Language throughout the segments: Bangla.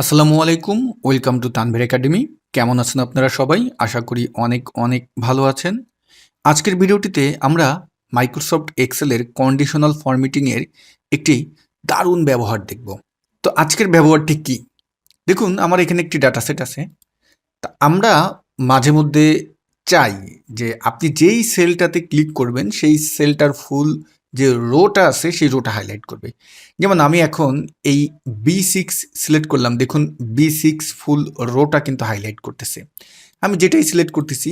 আসসালামু আলাইকুম। Welcome to Tanvir academy. কেমন আছেন আপনারা সবাই? আশা করি অনেক অনেক ভালো আছেন। আজকের ভিডিওটিতে আমরা মাইক্রোসফট এক্সেলের কন্ডিশনাল ফরম্যাটিং এর একটি দারুণ ব্যবহার দেখব। তো আজকের ব্যবহারটি কি? দেখুন, আমার এখানে একটি ডাটা সেট আছে। তা আমরা মাঝে মধ্যে চাই যে আপনি যেই সেলটাতে ক্লিক করবেন সেই সেলটার ফুল যে রোটা আছে সেই রোটা হাইলাইট করবে। যেমন আমি এখন এই B6 সিলেক্ট করলাম, দেখুন B6 ফুল রোটা কিন্তু হাইলাইট করতেছে। আমি যেটাই সিলেক্ট করতেছি,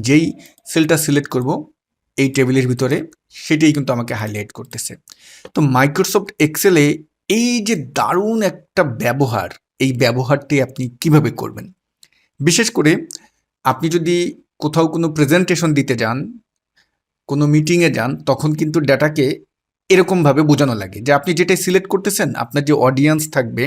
যেই সেলটা সিলেক্ট করব এই টেবিলের ভিতরে, সেটাই কিন্তু আমাকে হাইলাইট করতেছে। তো মাইক্রোসফট এক্সেলে এই যে দারুণ একটা ব্যবহার, এই ব্যবহারটি আপনি কিভাবে করবেন? বিশেষ করে আপনি যদি কোথাও কোনো প্রেজেন্টেশন দিতে যান, কোনো মিটিংয়ে যান, তখন কিন্তু ডেটাকে এরকমভাবে বোঝানো লাগে যে আপনি যেটাই সিলেক্ট করতেছেন, আপনার যে অডিয়েন্স থাকবে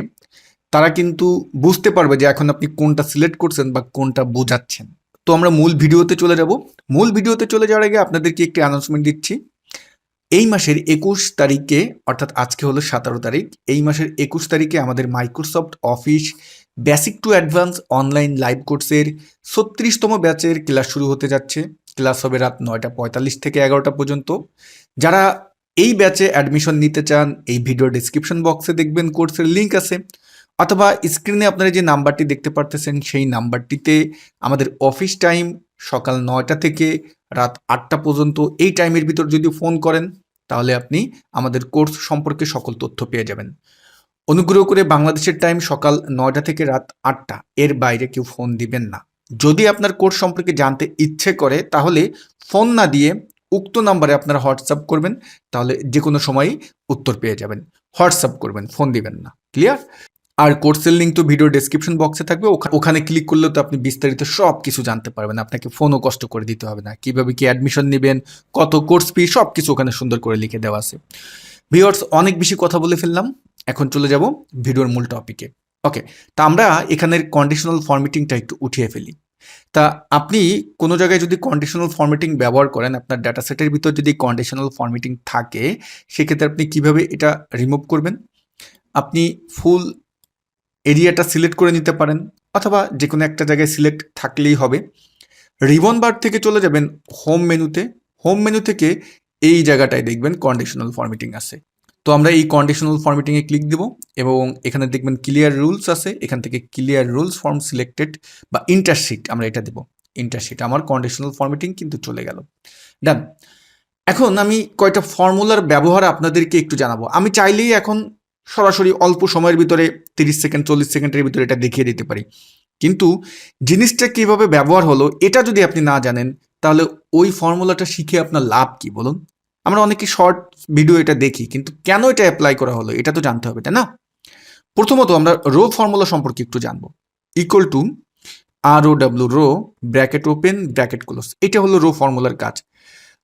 তারা কিন্তু বুঝতে পারবে যে এখন আপনি কোনটা সিলেক্ট করছেন বা কোনটা বোঝাচ্ছেন। তো আমরা মূল ভিডিওতে চলে যাব। মূল ভিডিওতে চলে যাওয়ার আগে আপনাদেরকে একটি অ্যানাউন্সমেন্ট দিচ্ছি। এই মাসের ২১ তারিখে, অর্থাৎ আজকে হলো ১৭ তারিখ, এই মাসের ২১ তারিখে আমাদের Microsoft office basic to advance online live কোর্সের ৩৬তম ব্যাচের ক্লাস শুরু হতে যাচ্ছে। ক্লাস হবে রাত ৯টা ৪৫ থেকে ১১টা পর্যন্ত। যারা এই ব্যাচে অ্যাডমিশন নিতে চান, এই ভিডিও ডিসক্রিপশন বক্সে দেখবেন কোর্সের লিঙ্ক আছে, অথবা স্ক্রিনে আপনারা যে নাম্বারটি দেখতে পারতেছেন সেই নাম্বারটিতে আমাদের অফিস টাইম সকাল ৯টা থেকে রাত ৮টা পর্যন্ত, এই টাইমের ভিতর যদি ফোন করেন তাহলে আপনি আমাদের কোর্স সম্পর্কে সকল তথ্য পেয়ে যাবেন। অনুগ্রহ করে বাংলাদেশের টাইম সকাল ৯টা থেকে রাত ৮টা, এর বাইরে কেউ ফোন দিবেন না। যদি আপনার কোর্স সম্পর্কে জানতে ইচ্ছে করে তাহলে ফোন না দিয়ে উক্ত নাম্বারে আপনারা হোয়াটসঅ্যাপ করবেন, তাহলে যে কোনো সময়ই উত্তর পেয়ে যাবেন। হোয়াটসঅ্যাপ করবেন, ফোন দিবেন না। ক্লিয়ার? আর কোর্সের লিঙ্ক তো ভিডিও ডেসক্রিপশন বক্সে থাকবে, ওখানে ক্লিক করলেও তো আপনি বিস্তারিত সব কিছু জানতে পারবেন। আপনাকে ফোনও কষ্ট করে দিতে হবে না। কিভাবে কি অ্যাডমিশন নেবেন, কত কোর্স ফি, সব কিছু ওখানে সুন্দর করে লিখে দেওয়া আছে। ভিউয়ার্স, অনেক বেশি কথা বলে ফেললাম, এখন চলে যাব ভিডিওর মূল টপিকে। ওকে, তা আমরা এখানের কন্ডিশনাল ফরম্যাটিংটা একটু উঠিয়ে ফেলি। তা আপনি কোনো জায়গায় যদি কন্ডিশনাল ফরম্যাটিং ব্যবহার করেন, আপনার ডাটা সেটের ভিতর যদি কন্ডিশনাল ফরম্যাটিং থাকে, সেক্ষেত্রে আপনি কিভাবে এটা রিমুভ করবেন? আপনি ফুল এরিয়াটা সিলেক্ট করে নিতে পারেন, অথবা যে কোনো একটা জায়গায় সিলেক্ট থাকলেই হবে। রিবন বার থেকে চলে যাবেন হোম মেনুতে। হোম মেনু থেকে এই জায়গাটায় দেখবেন কন্ডিশনাল ফরম্যাটিং আছে। তো আমরা এই কন্ডিশনাল ফরম্যাটিংয়ে ক্লিক দেব এবং এখানে দেখবেন ক্লিয়ার রুলস আছে। এখান থেকে ক্লিয়ার রুলস ফর্ম সিলেক্টেড বা ইন্টারশিট আমরা এটা দেব। ইন্টারশিট, আমার কন্ডিশনাল ফরম্যাটিং কিন্তু চলে গেল। ডান। এখন আমি কয়টা ফর্মুলার ব্যবহার আপনাদেরকে একটু জানাবো। আমি চাইলেই এখন সরাসরি অল্প সময়ের ভিতরে ৩০ সেকেন্ড ৪০ সেকেন্ডের ভিতরে এটা দেখিয়ে দিতে পারি, কিন্তু জিনিসটা কিভাবে ব্যবহার হলো এটা যদি আপনি না জানেন তাহলে ওই ফর্মুলাটা শিখে আপনার লাভ কি বলুন? আমরা অনেকে শর্ট ভিডিও এটা দেখি, কিন্তু কেন এটা অ্যাপ্লাই করা হলো এটা তো জানতে হবে, তাই না? প্রথমত আমরা রো ফর্মুলা সম্পর্কে একটু জানবো। Equal to ROW, row, bracket open bracket close, এটা হলো রো ফর্মুলার কাজ।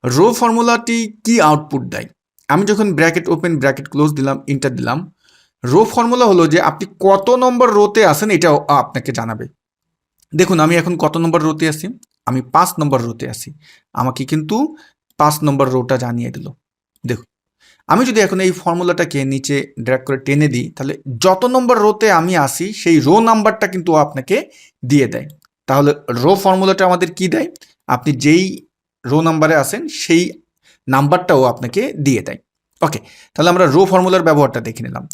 রো ফর্মুলাটি কি আউটপুট দেয়? আমি যখন ব্র্যাকেট ওপেন ব্র্যাকেট ক্লোজ দিলাম, ইন্টার দিলাম, রো ফর্মুলা হলো যে আপনি কত নম্বর রোতে আছেন এটা আপনাকে জানাবে। দেখুন আমি এখন কত নম্বর রোতে আছি, আমি ৫ নম্বর রোতে আছি, আমাকে কিন্তু ৫ নম্বর রোটা জানিয়ে দিল। দেখুন, আমি যদি এখন এই ফর্মুলাটাকে নিচে ড্র্যাগ করে টেনে দিই, তাহলে যত নম্বর রোতে আমি আসি সেই রো নাম্বারটা কিন্তু আপনাকে দিয়ে দেয়। তাহলে রো ফর্মুলাটা আমাদের কি দেয়? আপনি যেই রো নাম্বারে আসেন সেই নাম্বারটাও আপনাকে দিয়ে দেয়। ওকে, তাহলে আমরা রো ফর্মুলার ব্যবহারটা দেখে নিলাম।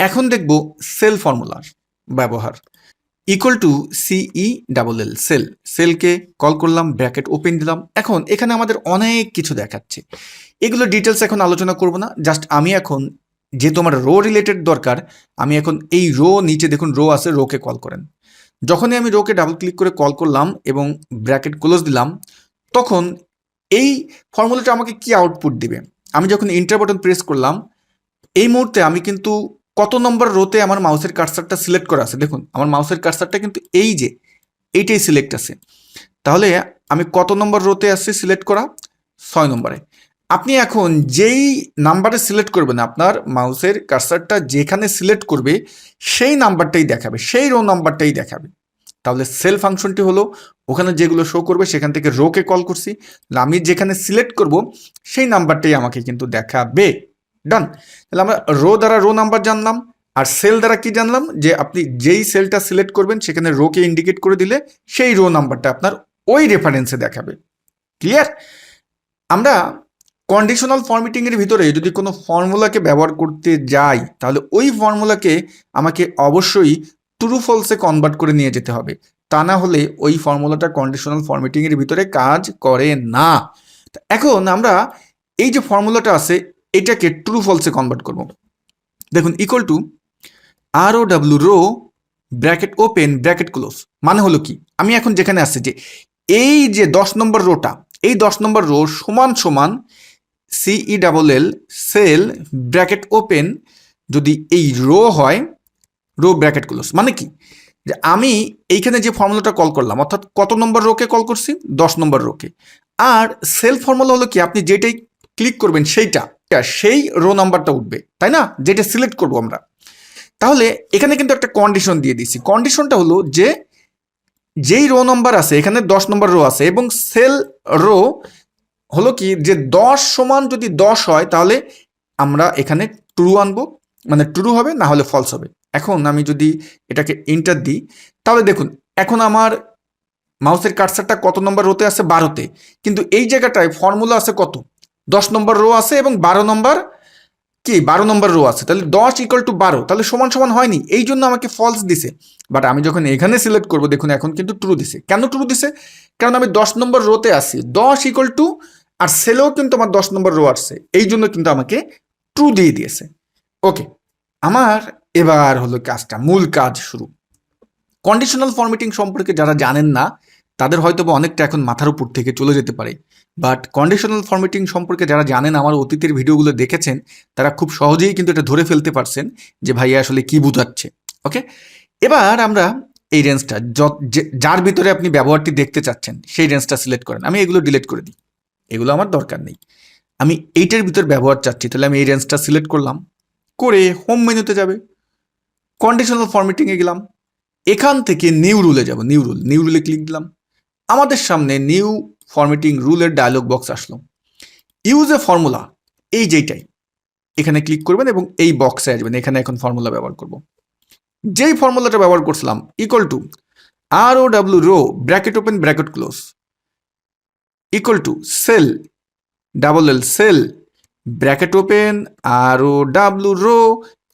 এখন দেখব সেল ফর্মুলার ব্যবহার। Equal to CELL, cell. সেলকে কল করলাম, ব্র্যাকেট ওপেন দিলাম। এখন এখানে আমাদের অনেক কিছু দেখাচ্ছে, এগুলো ডিটেলস এখন আলোচনা করব না। জাস্ট আমি এখন, যেহেতু আমার রো রিলেটেড দরকার, আমি এখন এই রো নিচে দেখুন রো আছে, রোকে কল করেন। যখনই আমি রোকে ডাবল ক্লিক করে কল করলাম এবং ব্র্যাকেট ক্লোজ দিলাম, তখন এই ফর্মুলাটা আমাকে কি আউটপুট দিবে? আমি যখন এন্টার বাটন প্রেস করলাম, এই মুহূর্তে আমি কিন্তু কত নম্বর রোতে আমার মাউসের কার্সারটা সিলেক্ট করা আছে, দেখুন আমার মাউসের কার্সারটা কিন্তু এই যে এইটাই সিলেক্ট আছে। তাহলে আমি কত নম্বর রোতে আসছে সিলেক্ট করা? ৬ নম্বরে। আপনি এখন যেই নাম্বারে সিলেক্ট করবেন, আপনার মাউসের কার্সারটা যেখানে সিলেক্ট করবে সেই নাম্বারটাই দেখাবে, সেই রো নাম্বারটাই দেখাবে। তাহলে সেল ফাংশনটি হলো ওখানে যেগুলো শো করবে সেখান থেকে রোকে কল করছি, আমি যেখানে সিলেক্ট করব সেই নাম্বারটাই আমাকে কিন্তু দেখাবে। ডান। তাহলে আমরা রো দ্বারা রো নাম্বার জানলাম, আর সেল দ্বারা কি জানলাম, যে আপনি যেই সেলটা সিলেক্ট করবেন সেখানে রোকে ইন্ডিকেট করে দিলে সেই রো নাম্বারটা আপনার ওই রেফারেন্সে দেখাবে। ক্লিয়ার? আমরা কন্ডিশনাল ফরম্যাটিংয়ের ভিতরে যদি কোনো ফর্মুলাকে ব্যবহার করতে যাই, তাহলে ওই ফর্মুলাকে আমাকে অবশ্যই ট্রু ফলসে কনভার্ট করে নিয়ে যেতে হবে, তা না হলে ওই ফর্মুলাটা কন্ডিশনাল ফরম্যাটিংয়ের ভিতরে কাজ করে না। এখন আমরা এই যে ফর্মুলাটা আছে এটাকে ট্রু ফলসে কনভার্ট করব। দেখুন, equal to ROW row bracket open bracket close, মানে হলো কি, আমি এখন যেখানে আসছে যে এই যে 10 নম্বর রোটা, এই 10 নম্বর রো সমান সমান CELL সেল ব্র্যাকেট ওপেন যদি এই রো হয়, রো ব্র্যাকেট ক্লোজ, মানে কি, যে আমি এইখানে যে ফর্মুলাটা কল করলাম, অর্থাৎ কত নম্বর রোকে কল করছি, 10 নম্বর রোকে। আর সেল ফর্মুলা হলো কি, আপনি যেটাই ক্লিক করবেন সেই রো নাম্বারটা উঠবে, তাই না, যেটা সিলেক্ট করবো আমরা। তাহলে এখানে কিন্তু একটা কন্ডিশন দিয়ে দিচ্ছি। কন্ডিশনটা হলো যে যেই রো নাম্বার আছে, এখানে 10 নম্বর রো আছে এবং সেল রো হলো কি, যে 10 সমান যদি 10 হয় তাহলে আমরা এখানে ট্রু আনবো, মানে ট্রু হবে, না হলে ফলস হবে। এখন আমি যদি এটাকে এন্টার দিই, তাহলে দেখুন এখন আমার মাউসের কার্সারটা কত নম্বর রোতে আছে, 12তে, কিন্তু এই জায়গাটায় ফর্মুলা আছে কত, 10 নম্বর রো আছে এবং 12 নম্বর রো আছে, তাহলে 10 ইকুয়াল টু 12, তাহলে সমান সমান হয়নি, এই জন্য আমাকে ফলস দিছে। বাট আমি যখন এখানে সিলেক্ট করবো, দেখুন এখন কিন্তু ট্রু দিছে। কেন ট্রু দিছে? কারণ আমি 10 নম্বর রোতে আসি, 10 ইকুয়াল টু, আর সেলেও কিন্তু আমার 10 নম্বর রো আসছে, এই জন্য কিন্তু আমাকে ট্রু দিয়ে দিয়েছে। ওকে, আমার এবার হলো কাজটা, মূল কাজ শুরু। কন্ডিশনাল ফরম্যাটিং সম্পর্কে যারা জানেন না তাদের হয়তো বা অনেকটা এখন মাথার উপর থেকে চলে যেতে পারে, বাট কন্ডিশনাল ফরম্যাটিং সম্পর্কে যারা জানেন, আমার অতীতের ভিডিওগুলো দেখেছেন, তারা খুব সহজেই কিন্তু এটা ধরে ফেলতে পারছেন যে ভাইয়া আসলে কি বোঝাচ্ছে। ওকে, এবার আমরা এই রেঞ্জটা যার ভিতরে আপনি ব্যবহারটি দেখতে চাচ্ছেন সেই রেঞ্জটা সিলেক্ট করেন। আমি এগুলো ডিলিট করে দিই, এগুলো আমার দরকার নেই। আমি এইটার ভিতর ব্যবহার চাচ্ছি, তাহলে আমি এই রেঞ্জটা সিলেক্ট করলাম, করে হোম মেনুতে যাবে, কন্ডিশনাল ফরম্যাটিংয়ে গেলাম, এখান থেকে নিউ রুলে যাব, নিউ রুলে ক্লিক দিলাম, আমাদের সামনে নিউ ফরম্যাটিং রুলের ডায়লগ বক্স আসলো। ইউজ এ ফর্মুলা, এই যেটাই, এখানে ক্লিক করবেন এবং এই বক্সে আসবেন, এখানে এখন ফর্মুলা ব্যবহার করব। যেই ফর্মুলাটা ব্যবহার করছিলাম, equal to ROW row bracket open bracket close equal to cell LL cell bracket open ROW row,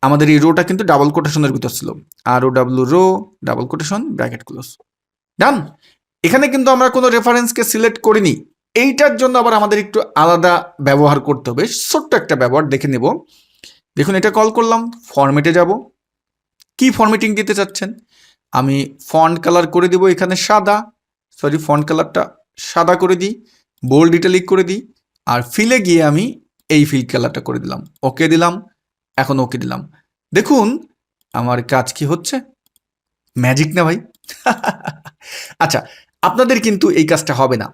আমাদের এই রোটা কিন্তু ডাবল কোটেশনের ভিতর ছিল, ROW row double quotation bracket close, done. এখানে কিন্তু আমরা কোনো রেফারেন্সকে সিলেক্ট করিনি, এইটার জন্য আবার আমাদের একটু আলাদা ব্যবহার করতে হবে, ছোট্ট একটা ব্যবহার দেখে নেব। দেখুন, এটা কল করলাম, ফরম্যাটে যাব, কি ফরম্যাটিং দিতে চাচ্ছেন, আমি ফন্ট কালার করে দিব এখানে সাদা, ফন্ট কালারটা সাদা করে দিই, বোল্ড ইটালিক করে দিই, আর ফিলে গিয়ে আমি এই ফিল কালারটা করে দিলাম, ওকে দিলাম, এখন ওকে দিলাম। দেখুন আমার কাজ কি হচ্ছে, ম্যাজিক না ভাই? আচ্ছা, আপনাদের কিন্তু এই কাজটা হবে না,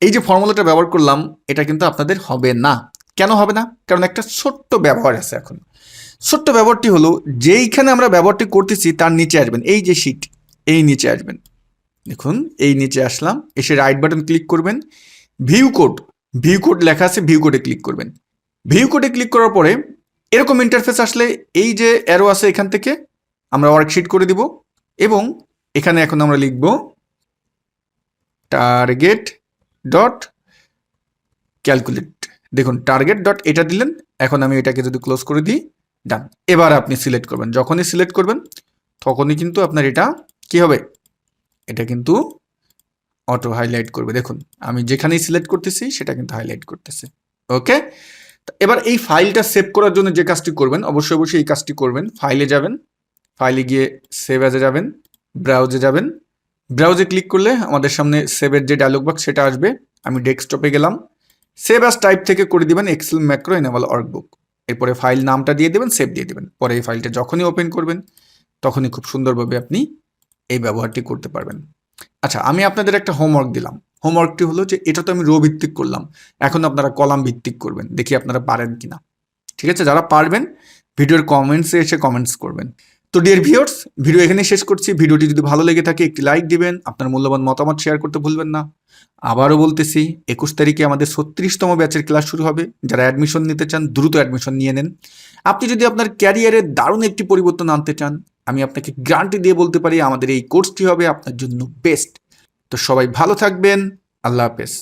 এই যে ফর্মুলাটা ব্যবহার করলাম এটা কিন্তু আপনাদের হবে না। কেন হবে না? কারণ একটা ছোট্ট ব্যবহার আছে। এখন ছোট্ট ব্যবহারটি হলো, যেইখানে আমরা ব্যবহারটি করতেছি তার নিচে আসবেন, এই যে শিট, এই নিচে আসবেন, দেখুন এই নিচে আসলাম, এসে রাইট বাটন ক্লিক করবেন, ভিউ কোড লেখা আছে, ভিউ কোডে ক্লিক করবেন। ভিউ কোডে ক্লিক করার পরে এরকম ইন্টারফেস আসলে এই যে অ্যারো আছে, এখান থেকে আমরা ওয়ার্কশিট করে দিব এবং এখানে এখন আমরা লিখব টার্গেট ডট ক্যালকুলেট। দেখুন টার্গেট ডট এটা দিলেন, এখন আমি এটাকে যদি ক্লোজ করে দিই, ডান। এবার আপনি সিলেক্ট করবেন, যখনই সিলেক্ট করবেন তখনই কিন্তু আপনার এটা কি হবে, এটা কিন্তু অটো হাইলাইট করবে। দেখুন আমি যেখানেই সিলেক্ট করতেছি সেটা কিন্তু হাইলাইট করতেছে। ওকে, এবার এই ফাইলটা সেভ করার জন্য যে কাজটি করবেন, অবশ্যই এই কাজটি করবেন, ফাইলে যাবেন, ফাইলে গিয়ে সেভ অ্যাজে যাবেন, ব্রাউজে যাবেন, ব্রাউজে ক্লিক করলে আমাদের সামনে সেভের যে ডায়লগ বক্স সেটা আসবে। আমি ডেস্কটপে গেলাম, সেভ অ্যাজ টাইপ থেকে করে দিবেন এক্সেল ম্যাক্রো এনেবল ওয়ার্কবুক, এরপরে ফাইল নামটা দিয়ে দেবেন, সেভ দিয়ে দেবেন। পরে এই ফাইলটা যখনই ওপেন করবেন তখনই খুব সুন্দরভাবে আপনি এই ব্যবহারটি করতে পারবেন। আচ্ছা, আমি আপনাদের একটা হোমওয়ার্ক দিলাম, হোমওয়ার্কটি হলো যে এটা তো আমি রো ভিত্তিক করলাম, এখন আপনারা কলাম ভিত্তিক করবেন, দেখি আপনারা পারেন কিনা। ঠিক আছে, যারা পারবেন ভিডিওর কমেন্টসে এসে কমেন্টস করবেন। তো ডিয়ার ভিউয়ার্স, ভিডিও এখানে শেষ করছি। ভিডিওটি যদি ভালো লেগে থাকে একটি লাইক দিবেন, আপনার মূল্যবান মতামত শেয়ার করতে ভুলবেন না। আবারও বলতেছি, 21 তারিখে আমাদের 36তম ব্যাচের ক্লাস শুরু হবে। যারা অ্যাডমিশন নিতে চান দ্রুত অ্যাডমিশন নিয়ে নেন। আপনি যদি আপনার ক্যারিয়ারে দারুণ একটি পরিবর্তন আনতে চান, আমি আপনাকে গ্যারান্টি দিয়ে বলতে পারি আমাদের এই কোর্সটি হবে আপনার জন্য বেস্ট। তো সবাই ভালো থাকবেন। আল্লাহ হাফেজ।